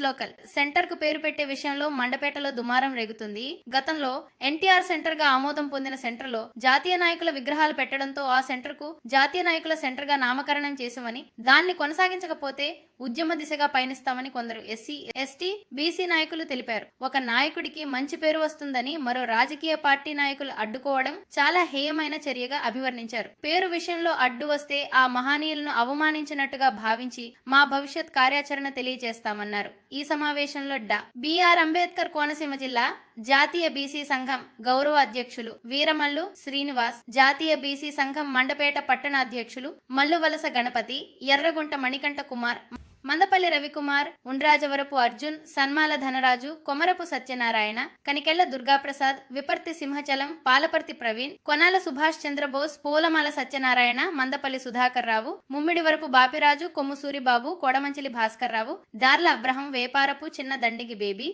Local centre కు పేరు పెట్టే విషయంలో మండపేటలో దుమారం రేగుతుంది. గతంలో ఎన్టీఆర్ సెంటర్ గా ఆమోదం పొందిన సెంటర్ లో జాతీయ నాయకుల విగ్రహాలు పెట్టడంతో ఆ సెంటర్ కు జాతీయ నాయకుల సెంటర్ గా నామకరణం చేశామని, దాన్ని కొనసాగించకపోతే ఉద్యమ దిశగా పయనిస్తామని కొందరు ఎస్సీ, ఎస్టీ, బీసీ నాయకులు తెలిపారు. ఒక నాయకుడికి మంచి పేరు వస్తుందని మరో రాజకీయ పార్టీ నాయకులు అడ్డుకోవడం చాలా హేయమైన చర్యగా అభివర్ణించారు. పేరు విషయంలో అడ్డు వస్తే ఆ మహనీయులను అవమానించినట్టుగా భావించి మా భవిష్యత్ కార్యాచరణ తెలియజేస్తామన్నారు. ఈ సమావేశంలో బిఆర్ అంబేద్కర్ కోనసీమ జిల్లా జాతీయ బీసీ సంఘం గౌరవ అధ్యక్షులు వీరమల్లు శ్రీనివాస్, జాతీయ బీసీ సంఘం మండపేట పట్టణ అధ్యక్షులు మల్లువలస గణపతి, ఎర్రగుంట మణికంఠ కుమార్, మందపల్లి రవికుమార్, ఉండ్రాజవరపు అర్జున్, సన్మాల ధనరాజు, కొమరపు సత్యనారాయణ, కనికెళ్ల దుర్గాప్రసాద్, విపర్తి సింహచలం, పాలపర్తి ప్రవీణ్, కొనాల సుభాష్ చంద్రబోస్, పూలమాల సత్యనారాయణ, మందపల్లి సుధాకర్ రావు, ముమ్మిడివరపు బాపిరాజు, కొమ్ముసూరి బాబు, కోడమంచిలి భాస్కర్ రావు, దార్ల అబ్రహం, వేపారపు చిన్న దండిగి బేబీ,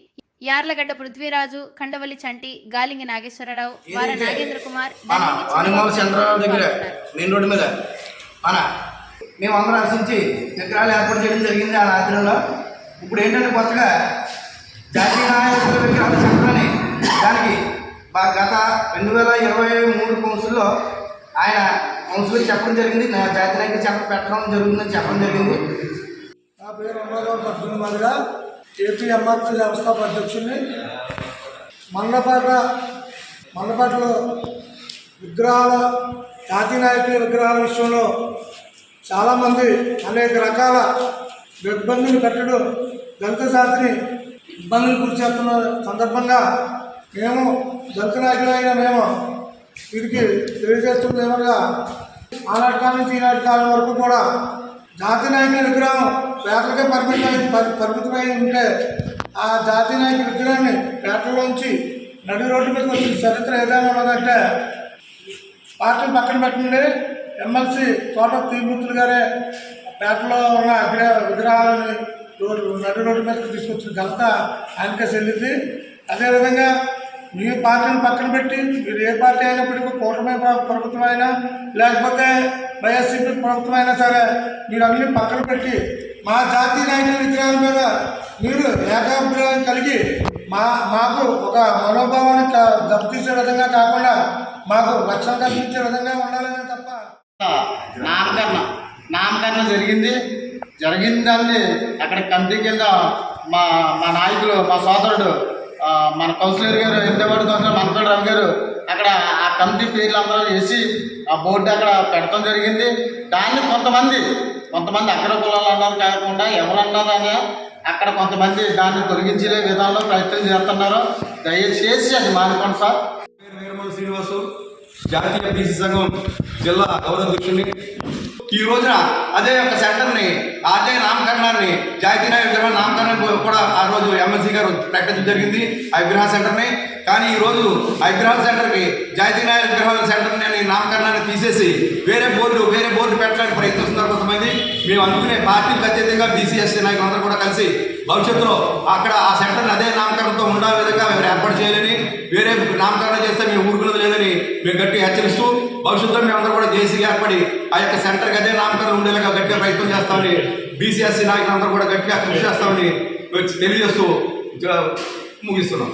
యార్లగడ్డ పృథ్వీరాజు, కండవల్లి చంటి, గాలింగి నాగేశ్వరరావు, వార నాగేంద్ర కుమార్, మేమందరం హర్షించి విగ్రహాలు ఏర్పాటు చేయడం జరిగింది. ఆ రాత్రిలో ఇప్పుడు ఏంటంటే కొత్తగా జాతీయ నాయకుల విగ్రహాల సెంటర్ని దానికి గత 2023 కౌన్సిల్లో ఆయన కౌన్సిల్ చెప్పడం జరిగింది. జాతీయ నాయకుల సెంటర్ పెట్టడం జరుగుతుందని చెప్పడం జరిగింది. నా పేరు అర్జున్ మాదిగా, ఏపీ ఎంఆర్సీ వ్యవస్థాపక అధ్యక్షుడిని. మండపేటలో విగ్రహాల జాతీయ నాయకుల విగ్రహాల విషయంలో చాలామంది అనేక రకాల ఇబ్బందులు పెట్టడం, దళిత జాతిని ఇబ్బందులు గురి చేస్తున్న సందర్భంగా మేము దళిత నాయకులైన మేము వీరికి తెలియజేస్తుంది ఏమనగా, ఆనాటి కాలం నుంచి ఈనాటి కాలం వరకు కూడా జాతీయ నాయకుల విగ్రహం పేటలకే పరిమితమై ఉంటే ఆ జాతీయ నాయకుల విగ్రహాన్ని పేటలోంచి నడి రోడ్డు మీదకి వచ్చిన చరిత్ర ఏదైనా ఉన్నదంటే పార్టీని పక్కన పెట్టండి, ఎమ్మెల్సీ తోట తీర్మూర్తులు గారే పేటలో ఉన్న విగ్రహాలని నడి రోడ్డు మీదకి తీసుకొచ్చిన ఘనత ఆయనకే చెల్లింది. అదేవిధంగా మీ పార్టీని పక్కన పెట్టి మీరు ఏ పార్టీ అయినప్పటికీ కూటమి ప్రభుత్వం అయినా లేకపోతే వైఎస్సీపీ ప్రభుత్వం అయినా సరే మీరు అన్ని పక్కన పెట్టి మా జాతీయ నాయకుల విగ్రహాల మీద మీరు ఏకాభిప్రాయం కలిగి మాకు ఒక మనోభావాన్ని దెబ్బతీసే విధంగా కాకుండా మాకు రక్షణ కల్పించే విధంగా ఉండాలని తప్ప. నామకరణం జరిగింది దాన్ని అక్కడ కమిటీ కింద మా నాయకులు, మా సోదరుడు, మన కౌన్సిలర్ గారు, ఇంతవాడు కౌన్సిలర్ మంత్రులు రవి గారు అక్కడ ఆ కమిటీ పేర్లు అందరూ వేసి ఆ బోర్డు అక్కడ పెడతాం జరిగింది. దాన్ని కొంతమంది అగ్ర కులాలు అన్నారు కాకుండా ఎవరన్నారని అక్కడ కొంతమంది దాన్ని తొలగించే విధానంలో ప్రయత్నం చేస్తున్నారు. దయచేసి అది మానుకోండి సార్. వీరమల్లు శ్రీనివాసు, జాతీయ బీసీ సంఘం జిల్లా గౌరవ అధ్యక్షుడిని. ఈ రోజున అదే ఒక సెంటర్ని, అదే నామకరణాన్ని, జాతీయ నాయకుల విగ్రహం నామకరణం కూడా ఆ రోజు ఎమ్మెల్సీ గారు ప్రకటించడం జరిగింది ఆ విగ్రహ సెంటర్ని. కానీ ఈరోజు ఆ విగ్రహాల సెంటర్కి జాతీయ నాయకుల విగ్రహాల సెంటర్ని నామకరణాన్ని తీసేసి వేరే బోర్డు పెట్టడానికి ప్రయత్నిస్తున్నారు కొంతమంది. మేము అనుకునే పార్టీలకు అత్యధికంగా బీసీ ఎస్సీ నాయకులందరూ కూడా కలిసి భవిష్యత్తులో అక్కడ ఆ సెంటర్ని అదే నామకరణంతో ఉండాలి విధంగా మేము ఏర్పాటు చేయాలని, వేరే నామకరణం చేస్తే మేము ఊరుకున్నది లేదని మేము గట్టిగా హెచ్చరిస్తూ భవిష్యత్తులో మేమందరూ కూడా జేసీగా ఏర్పడి ఆ యొక్క సెంటర్కి అదే నామకరణం ఉండేలాగా గట్టిగా ప్రయత్నం చేస్తామని, బీసీఎస్సీ నాయకులందరూ కూడా గట్టిగా కృషి చేస్తామని తెలియజేస్తూ ముగిస్తున్నాం.